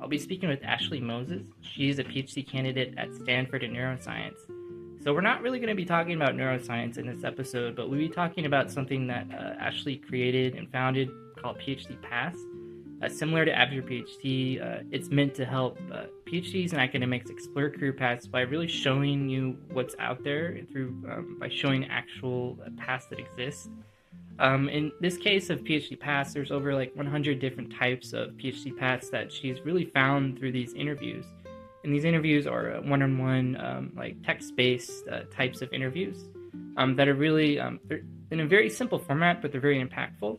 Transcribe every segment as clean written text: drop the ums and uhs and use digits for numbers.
I'll be speaking with Ashley Moses. She's a PhD candidate at Stanford in neuroscience. So, we're not really going to be talking about neuroscience in this episode, but we'll be talking about something that Ashley created and founded called PhD Pass. Similar to After PhD, it's meant to help PhDs and academics explore career paths by really showing you what's out there through by showing actual paths that exist. In this case of PhD paths, there's over like 100 different types of PhD paths that she's really found through these interviews. And these interviews are one-on-one, like text-based types of interviews that are really they're in a very simple format, but they're very impactful.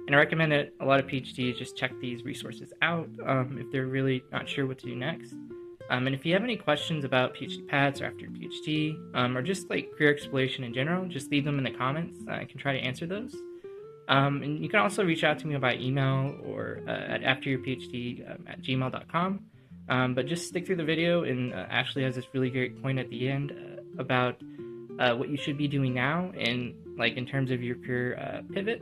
And I recommend that a lot of PhDs just check these resources out if they're really not sure what to do next. And if you have any questions about PhD paths or after PhD, or just like career exploration in general, just leave them in the comments. I can try to answer those. And you can also reach out to me by email or at afteryourphd at gmail.com. But just stick through the video, and Ashley has this really great point at the end about what you should be doing now and like in terms of your career pivot.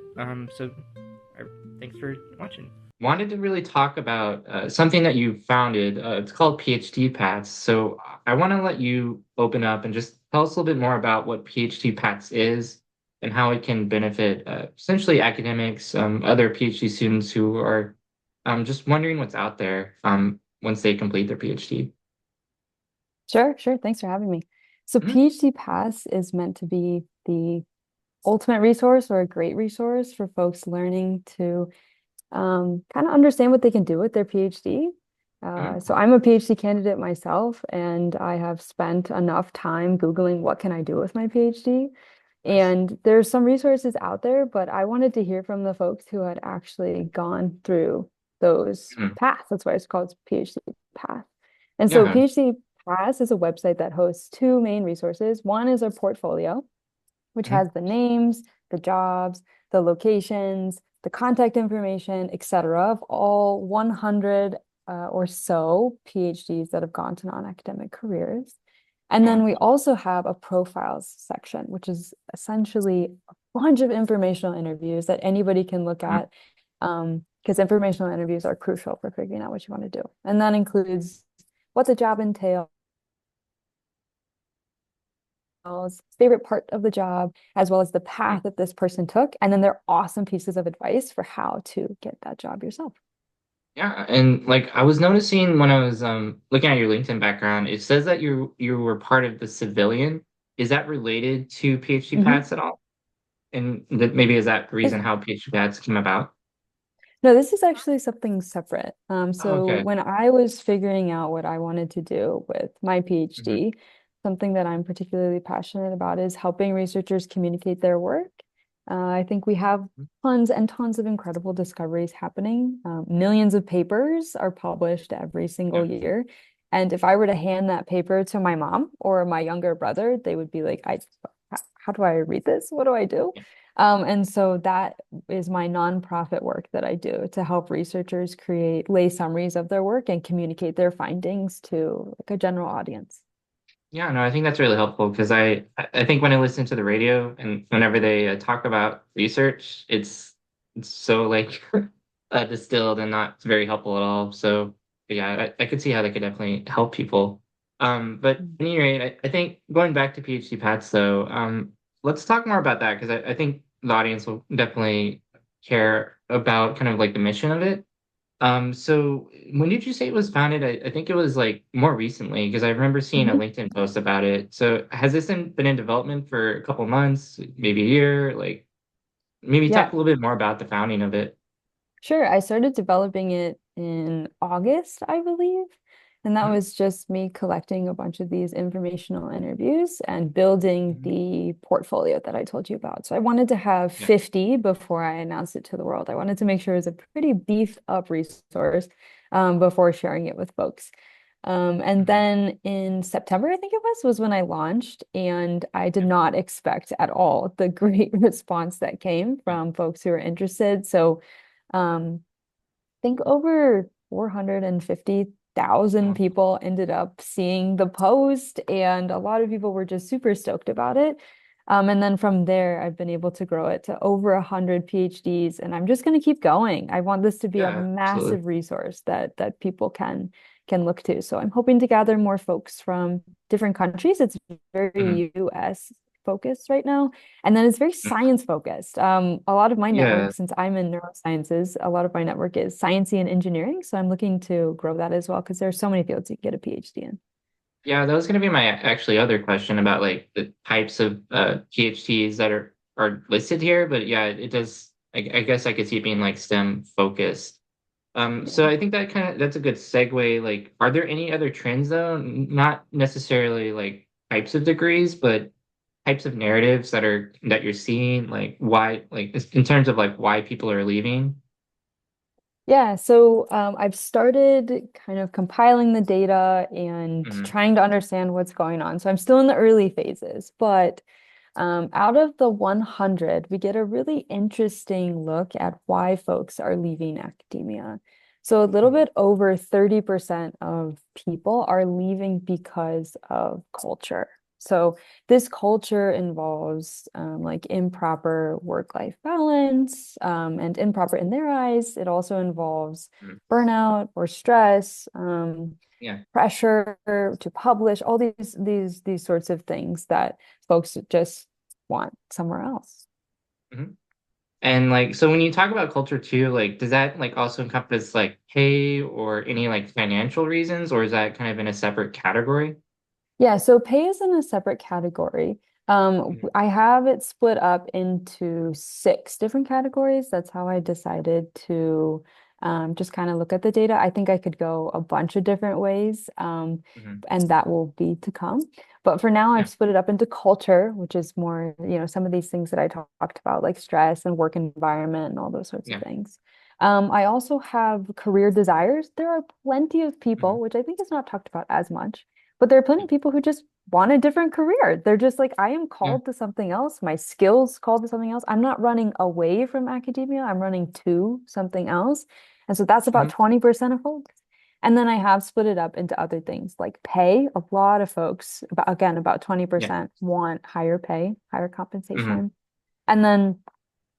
Thanks for watching. Wanted to really talk about something that you founded. It's called PhD Paths. So I want to let you open up and just tell us a little bit more about what PhD Paths is and how it can benefit essentially academics, other PhD students who are just wondering what's out there once they complete their PhD. Sure. Thanks for having me. So Mhm. PhD Pass is meant to be the ultimate resource or a great resource for folks learning to kind of understand what they can do with their PhD. So I'm a PhD candidate myself, and I have spent enough time Googling what can I do with my PhD. Nice. And there's some resources out there, but I wanted to hear from the folks who had actually gone through those Mhm. paths. That's why it's called PhD Path. And so Yeah. PhD Pass is a website that hosts two main resources. One is a portfolio, which Mhm. has the names, the jobs, the locations, the contact information, etc., of all 100 or so PhDs that have gone to non-academic careers. And then Wow. we also have a profiles section, which is essentially a bunch of informational interviews that anybody can look Mhm. at, because informational interviews are crucial for figuring out what you want to do. And that includes what the job entails, favorite part of the job, as well as the path that this person took. And then they're awesome pieces of advice for how to get that job yourself. Yeah, and like I was noticing when I was looking at your LinkedIn background, it says that you were part of the civilian. Is that related to PhD Mhm. paths at all? And that maybe is that the reason It- how PhD paths came about? no, this is actually something separate. Oh, So okay. when I was figuring out what I wanted to do with my Hmm. PhD, something that I'm particularly passionate about is helping researchers communicate their work. I think we have tons and tons of incredible discoveries happening. Millions of papers are published every single Yeah. year. And if I were to hand that paper to my mom or my younger brother, they would be like, how do I read this? What do I do? Yeah. And so that is my nonprofit work that I do to help researchers create lay summaries of their work and communicate their findings to like a general audience. Yeah, no, I think that's really helpful because I think when I listen to the radio and whenever they talk about research, it's so like distilled and not very helpful at all. So yeah, I could see how that could definitely help people. But at any rate, I think going back to PhD paths though, let's talk more about that because I think the audience will definitely care about kind of like the mission of it. So when did you say it was founded? I think it was like more recently because I remember seeing a Mhm. LinkedIn post about it. So has this been in development for a couple months, maybe a year? Like maybe talk Yeah, a little bit more about the founding of it. sure. I started developing it in August, I believe. And that Mhm. was just me collecting a bunch of these informational interviews and building Mhm. the portfolio that I told you about. So I wanted to have Yeah. 50 before I announced it to the world. I wanted to make sure it was a pretty beefed up resource before sharing it with folks. And Mhm. then in September, I think it was when I launched, and I did not expect at all the great response that came Yeah. from folks who are interested. So I think over 450,000 Wow. people ended up seeing the post, and a lot of people were just super stoked about it. And then from there, I've been able to grow it to over 100 PhDs, and I'm just going to keep going. I want this to be a Yeah, absolutely. massive resource that people can look to. So I'm hoping to gather more folks from different countries. It's Mhm. very US focused right now, and then it's very science focused. A lot of my Yeah. network, since I'm in neurosciences, a lot of my network is sciencey and engineering. So I'm looking to grow that as well because there are so many fields you can get a PhD in. Yeah, that was going to be my actually other question about like the types of PhDs that are listed here, but yeah, it does. I guess I could see it being like STEM focused. So Yeah. I think that's a good segue. Like, are there any other trends though? Not necessarily like types of degrees, but types of narratives that you're seeing, like why, like in terms of like why people are leaving. Yeah, so I've started kind of compiling the data and Hmm. trying to understand what's going on. So I'm still in the early phases, but out of the 100, we get a really interesting look at why folks are leaving academia. So a little bit over 30% of people are leaving because of culture. So this culture involves like improper work-life balance, and improper in their eyes. It also involves burnout or stress, Yeah. pressure to publish, all these sorts of things that folks just want somewhere else. Hmm. And like, so when you talk about culture too, like, does that like also encompass like pay or any like financial reasons, or is that kind of in a separate category? Yeah, so pay is in a separate category. Mhm. I have it split up into six different categories. That's how I decided to just kind of look at the data. I think I could go a bunch of different ways, Mhm. and that will be to come. But for now, I've Yeah. split it up into culture, which is more, some of these things that I talked about, like stress and work environment and all those sorts of Yeah. things. I also have career desires. There are plenty of Mhm. people, which I think is not talked about as much, but there are plenty of people who just want a different career. They're just like, I am Yeah. called to something else. My skills called to something else. I'm not running away from academia. I'm running to something else. And so that's about Mhm. 20% of folks. And then I have split it up into other things like pay. A lot of folks, about Yeah. 20% want higher pay, higher Mhm. compensation. And then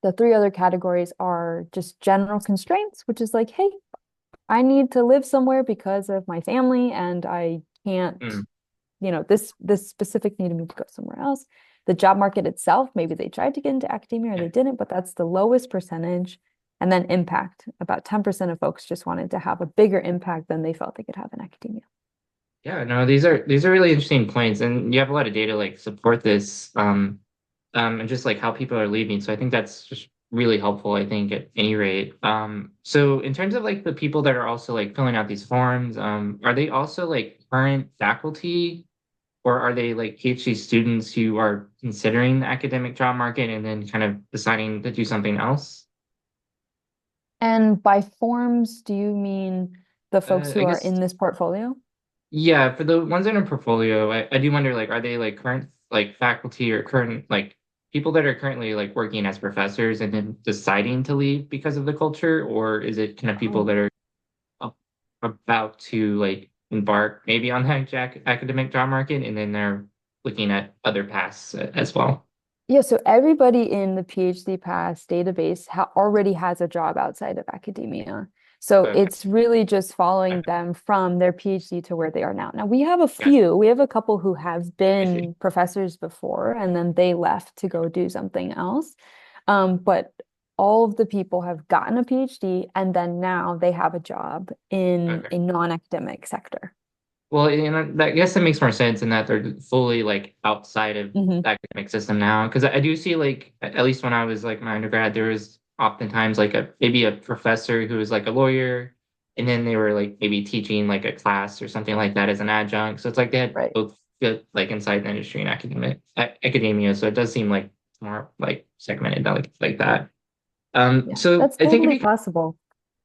the three other categories are just general constraints, which is like, hey, I need to live somewhere because of my family and I can't, Mhm. this specific needed me to go somewhere else. The job market itself, maybe they tried to get into academia or Yeah. they didn't, but that's the lowest percentage. And then impact, about 10% of folks just wanted to have a bigger impact than they felt they could have in academia. Yeah, no, these are really interesting points, and you have a lot of data like support this, and just like how people are leaving. So I think that's just really helpful, I think, at any rate. So in terms of like the people that are also like filling out these forms, are they also like current faculty, or are they like PhD students who are considering the academic job market and then kind of deciding to do something else? And by forms, do you mean the folks who I are guess. in this portfolio? Yeah, for the ones in a portfolio, I do wonder like are they like current like faculty or current like people that are currently like working as professors and then deciding to leave because of the culture, or is it kind of people Oh. that are a- about to like embark maybe on the academic job market and then they're looking at other paths as well? Yeah, so everybody in the PhD Pass database already has a job outside of academia. So Okay, it's really just following okay, them from their PhD to where they are now. Now, we have a got it. few, we have a couple who have I see. been professors before and then they left to go do something else. But all of the people have gotten a PhD and then now they have a job in Okay. a non-academic sector. Well, I guess that makes more sense in that they're fully like outside of Hmm. the academic system now. Because I do see like at least when I was like my undergrad, there was oftentimes like a maybe a professor who was like a lawyer, and then they were like maybe teaching like a class or something like that as an adjunct. So it's like they had Right. both fit like inside the industry and academia. So it does seem like more like segmented like that. Yeah, So that's I think it'd totally be possible.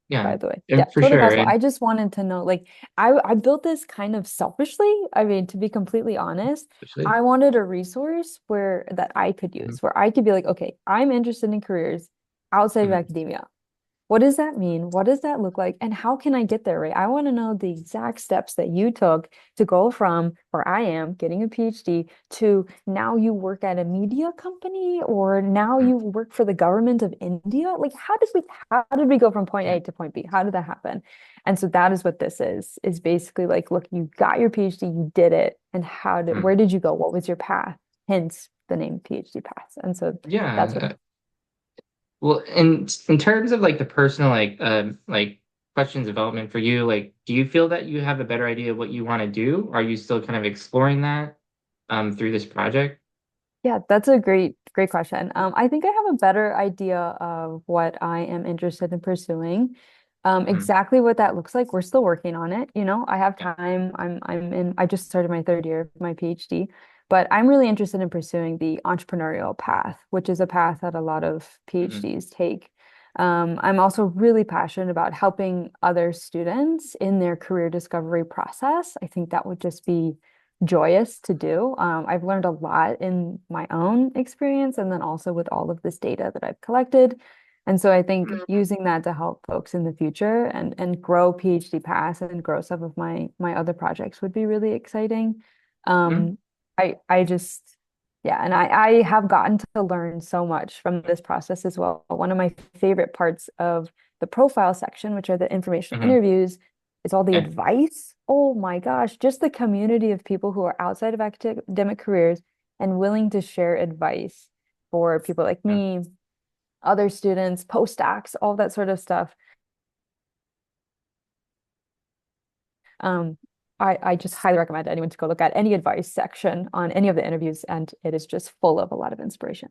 yeah, By the way. Yeah, and for totally sure, possible. and I just wanted to know, like, I built this kind of selfishly. I mean, to be completely honest, especially. I wanted a resource where that I could Mhm. use, where I could be like, okay, I'm interested in careers outside of Mhm. academia. what does that mean? What does that look like? And how can I get there, right? I want to know the exact steps that you took to go from where I am getting a PhD to now you work at a media company or now Mm, you work for the government of India. Like how did we go from point mm, A to point B? How did that happen? And so that is what this is basically like, look, you got your PhD, you did it, and mm. where did you go? What was your path? Hence the name PhD paths. And so that's what. Yeah. Well, in terms of like the personal like questions development for you, like do you feel that you have a better idea of what you want to do? Are you still kind of exploring that through this project? Yeah, that's a great question. I think I have a better idea of what I am interested in pursuing. Mm, Exactly what that looks like, we're still working on it. I have yeah. time. I just started my third year of my PhD, but I'm really interested in pursuing the entrepreneurial path, which is a path that a lot of Mm, PhDs take. I'm also really passionate about helping other students in their career discovery process. I think that would just be joyous to do. I've learned a lot in my own experience and then also with all of this data that I've collected. And so I think using that to help folks in the future and grow PhD paths and grow some of my other projects would be really exciting. mm, Um, I just yeah, and I have gotten to learn so much from this process as well. One of my favorite parts of the profile section, which are the informational mhm. interviews, is all the Yeah. advice. Oh my gosh, just the community of people who are outside of academic careers and willing to share advice for people like Yeah. me, other students, postdocs, all that sort of stuff. Um, I just highly recommend anyone to go look at any advice section on any of the interviews, and it is just full of a lot of inspiration.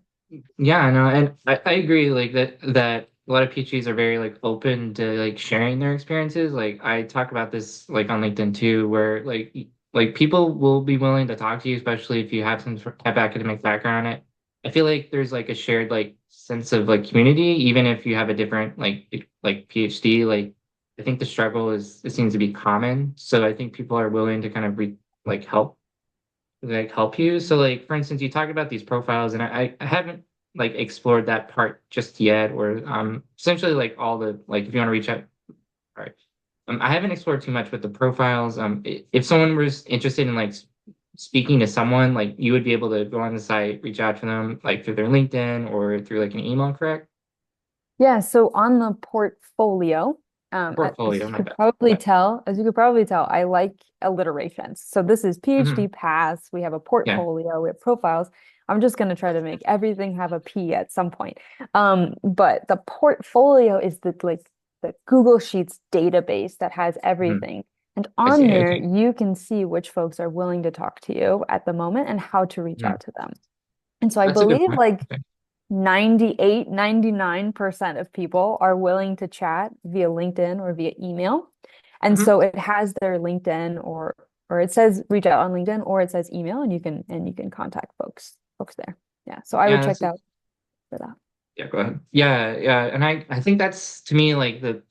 Yeah, no, and I agree like that a lot of PhDs are very like open to like sharing their experiences. Like I talk about this like on LinkedIn too, where like people will be willing to talk to you, especially if you have some sort of academic background. I feel like there's like a shared like sense of like community, even if you have a different like PhD. Like I think the struggle is it seems to be common. So I think people are willing to kind of like help you. So like for instance, you talk about these profiles and I haven't like explored that part just yet or essentially like all the like if you want to reach out. All right. I haven't explored too much with the profiles. If someone was interested in like speaking to someone, like you would be able to go on the site, reach out to them like through their LinkedIn or through like an email, correct? Yeah, so on the portfolio, Portfolio, my bad. Yeah. as you could probably tell, I like alliterations. So this is Hmm. PhD paths, we have a Yeah. portfolio, we have profiles. I'm just going to try to make everything have a P at some point. But the portfolio is the Google Sheets database that has Hmm. everything. And I on see. there, Okay. you can see which folks are willing to talk to you at the moment and how to reach Hmm. out to them. And so I That's a good believe point. like Okay. 98, 99% of people are willing to chat via LinkedIn or via email. And Hmm. so it has their LinkedIn or it says reach out on LinkedIn or it says email and you can contact folks there. Yeah. So I would Yeah, check that's that for that. Yeah, go ahead. Yeah, yeah, and I think that's to me like the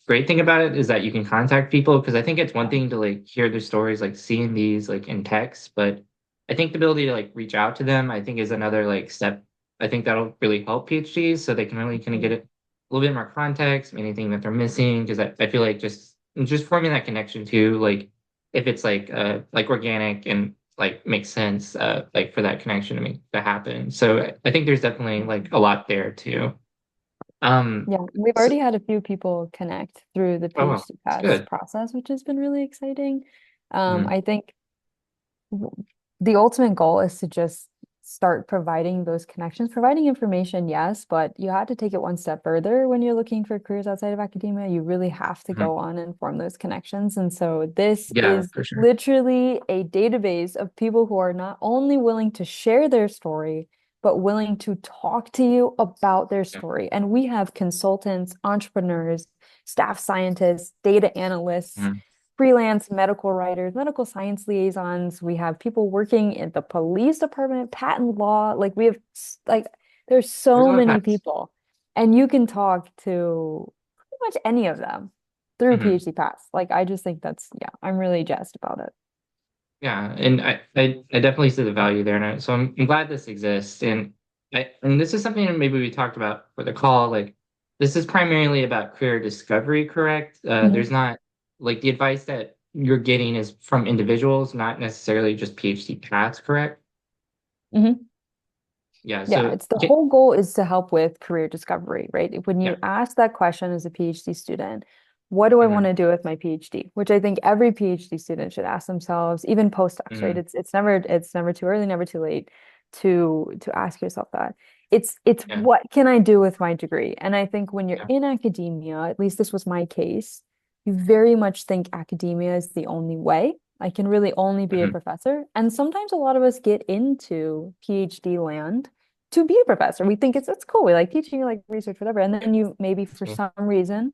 great thing about it is that you can contact people because I think it's one thing to like hear their stories, like seeing these like in text, but I think the ability to like reach out to them, I think is another like step. I think that'll really help PhDs so they can really kind of get Mhm. it a little bit more context, anything that they're missing, because I feel like just forming that connection too, like if it's like organic and like makes sense like for that connection to happen. So I think there's definitely like a lot there too. Um Yeah, we've so, already had a few people connect through the oh well, PhD it's paths good. process, which has been really exciting. Mm, I think the ultimate goal is to just start providing those connections, providing information, yes, but you have to take it one step further when you're looking for careers outside of academia. You really have to mhm. go on and form those connections. And so this Yeah, is for sure. literally a database of people who are not only willing to share their story, but willing to talk to you about their Yeah. story. And we have consultants, entrepreneurs, staff scientists, data analysts, Mhm. freelance medical writers, medical science liaisons. We have people working in the police department, patent law. Like we have like there's There's a so lot of many paths. people, and you can talk to pretty much any of them through Mhm. PhD paths. Like I just think that's yeah, I'm really jazzed about it. Yeah, and I definitely see the value there, and so I'm glad this exists. And this is something that maybe we talked about for the call, like. this is primarily about career discovery, correct? Mhm. There's not like the advice that you're getting is from individuals, not necessarily just PhD paths, correct? Mhm. Yeah. Yeah, So, it's the whole goal is to help with career discovery, right? When you yeah. ask that question as a PhD student, what do I want Hmm. to do with my PhD? Which I think every PhD student should ask themselves, even postdocs, right? Hmm. It's never too early, never too late to ask yourself that. It's Yeah. what can I do with my degree? And I think when you're Yeah. in academia, at least this was my case, you very much think academia is the only way. I can really only be a Hmm. professor. And sometimes a lot of us get into PhD land to be a professor. We think it's cool. We like teaching, you like research, whatever. And Yeah. then you maybe That's for me. some reason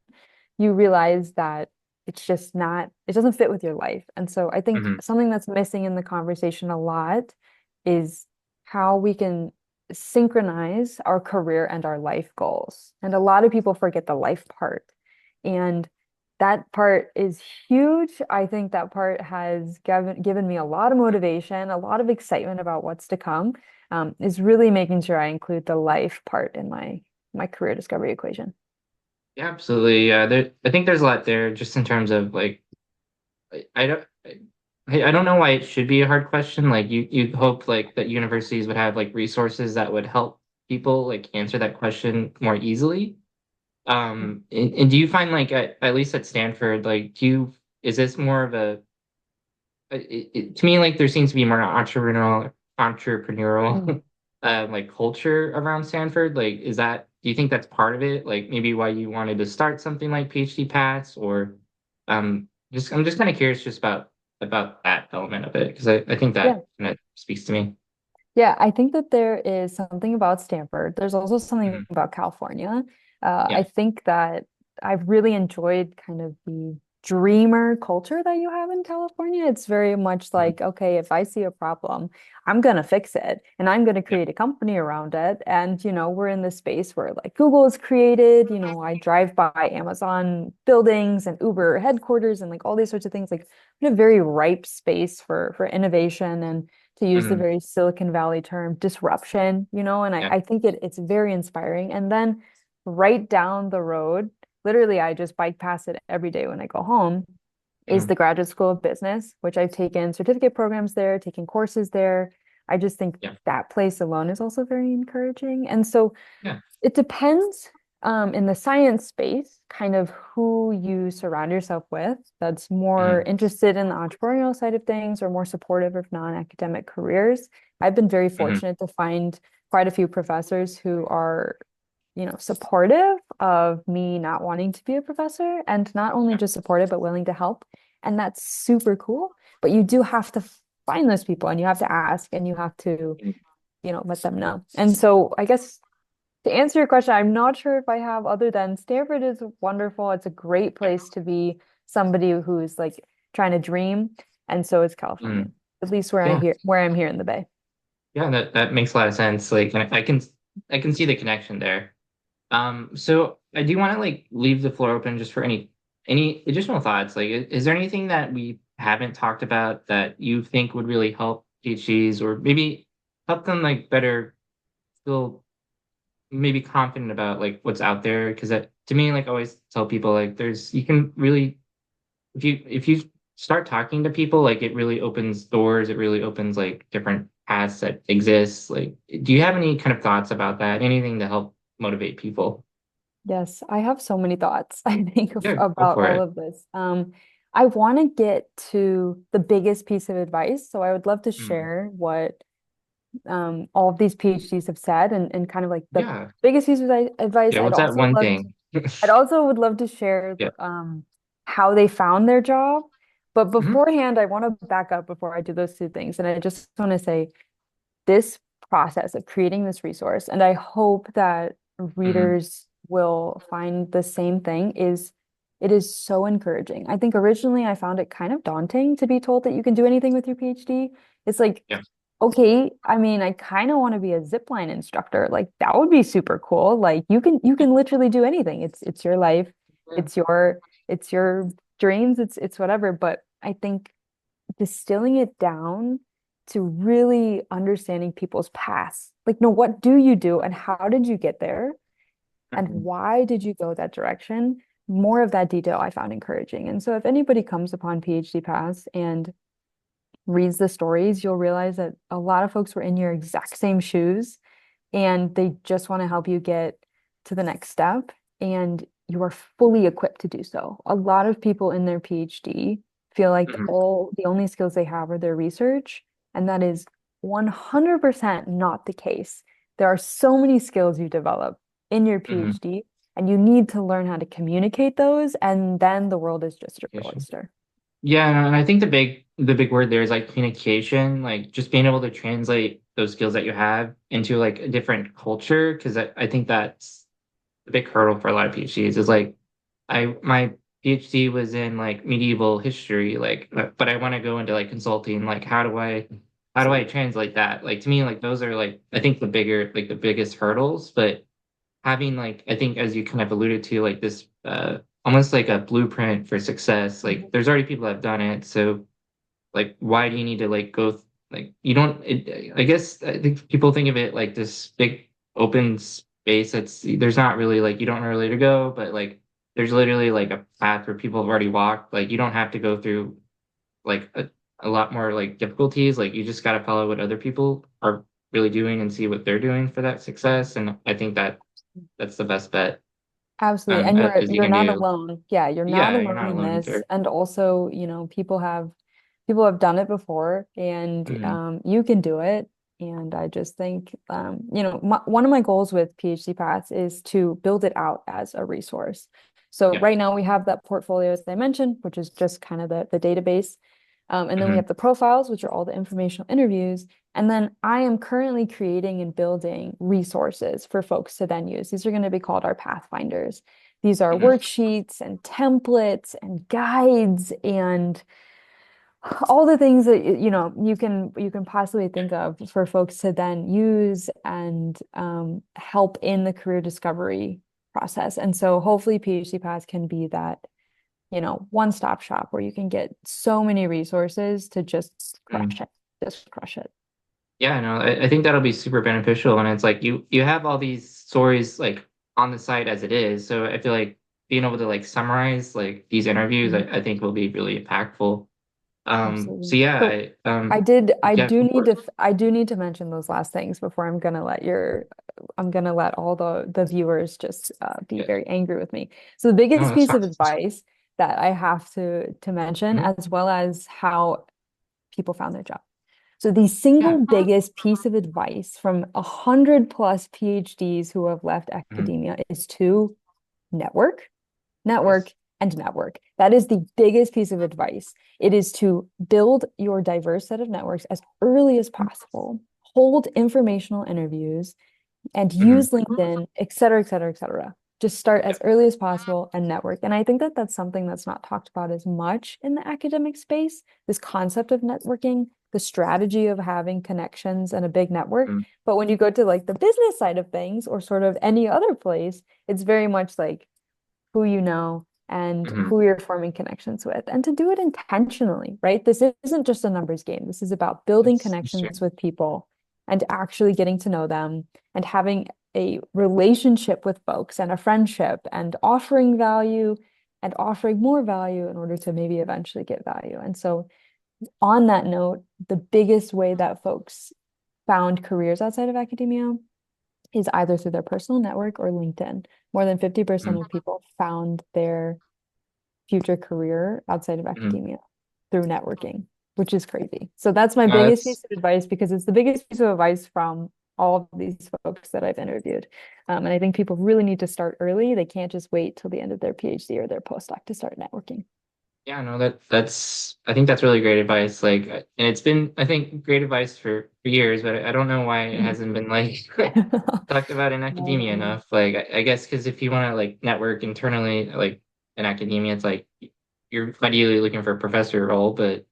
you realize that it's just not, it doesn't fit with your life. And so I think Hmm. something that's missing in the conversation a lot is how we can synchronize our career and our life goals. And a lot of people forget the life part. And that part is huge. I think that part has given me a lot of motivation, a lot of excitement about what's to come, is really making sure I include the life part in my career discovery equation. Yeah, absolutely. Yeah, I think there's a lot there just in terms of like I don't I don't know why it should be a hard question. Like you hope like that universities would have like resources that would help people like answer that question more easily. And do you find like at least at Stanford, like is this more of a to me like there seems to be more Mm. entrepreneurial like culture around Stanford. Like is that do you think that's part of it? Like maybe why you wanted to start something like PhD paths or just I'm just kind of curious just about that element of it because I think Yeah. that kind of speaks to me. Yeah, I think that there is something about Stanford. There's also something Mhm. about California. I Yeah. think that I've really enjoyed kind of the dreamer culture that you have in California. It's very much Mhm. like, okay, if I see a problem, I'm gonna fix it and I'm gonna Yeah. create a company around it. And, we're in this space where like Google is created, I drive by Amazon buildings and Uber headquarters and like all these sorts of things, like in a very ripe space for innovation and to use the Mhm. very Silicon Valley term, disruption, and I, Yeah. I think it's very inspiring. And then right down the road, literally, I just bike past it every day when I go home, is Mhm. the Graduate School of Business, which I've taken certificate programs there, taken courses there. I just think Yeah. that place alone is also very encouraging. And so Yeah. it depends in the science space, kind of who you surround yourself with that's more Mhm. interested in the entrepreneurial side of things or more supportive of non-academic careers. I've been very Mhm. fortunate to find quite a few professors who are, supportive of me not wanting to be a professor and not only Yeah. just supportive, but willing to help. And that's super cool. But you do have to find those people and you have to ask and you have to, Mhm. let them know. And so I guess to answer your question, I'm not sure if I have other than Stanford is wonderful. It's a great place to be somebody who's like trying to dream. And so is California, Mhm. at least where Yeah. I'm here in the Bay. Yeah, that makes a lot of sense. Like, and I can see the connection there. So I do want to like leave the floor open just for any additional thoughts. Like, is there anything that we haven't talked about that you think would really help PhDs or maybe help them like better feel maybe confident about like what's out there? Because that to me, like, I always tell people like there's you can really if you start talking to people, like it really opens doors. It really opens like different paths that exist. Like, do you have any kind of thoughts about that? Anything to help motivate people? Yes, I have so many thoughts, I think, Yeah, go about for all it. of this. I want to get to the biggest piece of advice. So I would love to Mm. share what all of these PhDs have said and kind of like the Yeah. biggest piece of advice. Yeah. What's that one thing? I'd also would love to share Yeah. how they found their job. But Hmm. beforehand, I want to back up before I do those two things. And I just want to say this process of creating this resource, and I hope that Hmm. readers will find the same thing, is it is so encouraging. I think originally I found it kind of daunting to be told that you can do anything with your PhD. It's like, Yeah. okay, I mean, I kind of want to be a zipline instructor. Like that would be super cool. Like you can literally do anything. It's your life. Yeah. It's your dreams. It's whatever. But I think distilling it down to really understanding people's past. Like, no, what do you do and how did you get there? and Mhm. why did you go that direction? More of that detail I found encouraging. And so if anybody comes upon PhD paths and reads the stories, you'll realize that a lot of folks were in your exact same shoes and they just want to help you get to the next step. And you are fully equipped to do so. A lot of people in their PhD feel like Mhm. the only skills they have are their research, and that is 100% not the case. There are so many skills you develop in your Mhm. PhD, and you need to learn how to communicate those, and then the world is just your Communication. oyster. Yeah, and I think the big word there is like communication, like just being able to translate those skills that you have into like a different culture, because I think that's the big hurdle for a lot of PhDs is like my PhD was in like medieval history, like but I want to go into like consulting, like how do I translate that? Like to me, like those are like I think the biggest hurdles, but having like I think as you kind of alluded to like this almost like a blueprint for success. Like there's already people that have done it, so like why do you need to like like you don't I guess I think people think of it like this big open space that's there's not really like you don't know where to go, but like there's literally like a path where people have already walked. Like you don't have to go through like a lot more like difficulties. Like you just got to follow what other people are really doing and see what they're doing for that success. And I think that's the best bet Absolutely. And as you you're can not do. alone. Yeah, you're not Yeah, you're alone not in alone this. there. And also, people have done it before and Mhm. you can do it. And I just think one of my goals with PhD Paths is to build it out as a resource. So Yeah. right now we have that portfolio, as I mentioned, which is just kind of the database. And then we Hmm. have the profiles, which are all the informational interviews. And then I am currently creating and building resources for folks to then use. These are going to be called our Pathfinders. These are Hmm. worksheets and templates and guides and all the things that you can possibly think of for folks to then use and help in the career discovery process. And so hopefully PhD Paths can be that one-stop shop where you can get so many resources to just crush Hmm. it, just crush it. Yeah, no, I think that'll be super beneficial. And it's like you have all these stories like on the site as it is. So I feel like being able to like summarize like these interviews, Mhm. I think will be really impactful. So Absolutely. yeah, So yeah, of course. I do need to mention those last things before I'm gonna let all the viewers just be Yeah. very angry with me. So the No, biggest that's piece fine. of advice that I have to mention, Mhm. as well as how people found their job. So the Yeah. single biggest piece of advice from 100+ PhDs who have left Mhm. academia is to network, Yes. network, and network. That is the biggest piece of advice. It is to build your diverse set of networks as early as possible, hold informational interviews, and Hmm. use LinkedIn, et cetera, et cetera, et cetera. Just start Yeah. as early as possible and network. And I think that that's something that's not talked about as much in the academic space, this concept of networking, the strategy of having connections and a big network. Mhm. But when you go to like the business side of things or sort of any other place, it's very much like who you know and Mhm. who you're forming connections with, and to do it intentionally, right? This isn't just a numbers game. This is about building That's true. connections with people and actually getting to know them and having a relationship with folks and a friendship and offering value and offering more value in order to maybe eventually get value. And so, on that note, the biggest way that folks found careers outside of academia is either through their personal network or LinkedIn. More than 50% Mhm. of people found their future career outside of Mhm. academia through networking, which is crazy. So that's my No, biggest that's piece of advice because it's the biggest piece of advice from all of these folks that I've interviewed. And I think people really need to start early. They can't just wait till the end of their PhD or their postdoc to start networking. yeah, no, that's I think that's really great advice. Like, and it's been I think great advice for years, but I don't know why it hasn't been like talked about in academia Um, enough. Like, I guess because if you want to like network internally, like in academia, it's like you're ideally looking for a professor role, but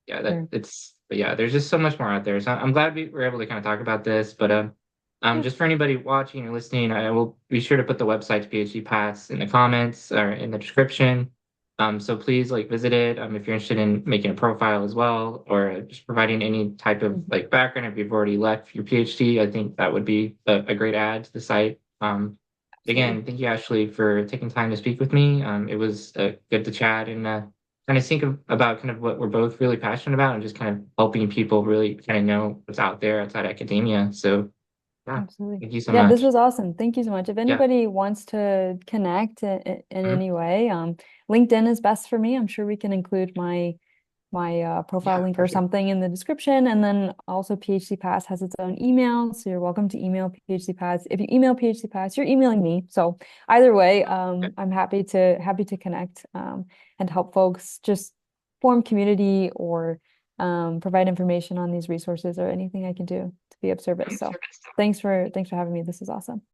yeah, sure. but yeah, there's just so much more out there. So I'm glad we were able to kind of talk about this. But Yeah. just for anybody watching or listening, I will be sure to put the website's PhD Paths in the comments or in the description. So please like visit it if you're interested in making a profile as well, or just providing any type of Mhm. like background if you've already left your PhD. I think that would be a great add to the site. Absolutely. again, thank you, Ashley, for taking time to speak with me. It was good to chat and kind of think about kind of what we're both really passionate about and just kind of helping people really kind of know what's out there outside academia. So, yeah, Absolutely. thank you so Yeah, this much. was awesome. Thank you so much. If Yeah. anybody wants to connect in Mhm. any way, LinkedIn is best for me. I'm sure we can include my profile Yeah, link for or sure. something in the description. And then also PhD Pass has its own email, so you're welcome to email PhD Pass. If you email PhD Pass, you're emailing me. So either way, Okay. I'm happy to connect and help folks just form community or provide information on these resources or anything I can do to be of service. So thanks for having me. This is awesome.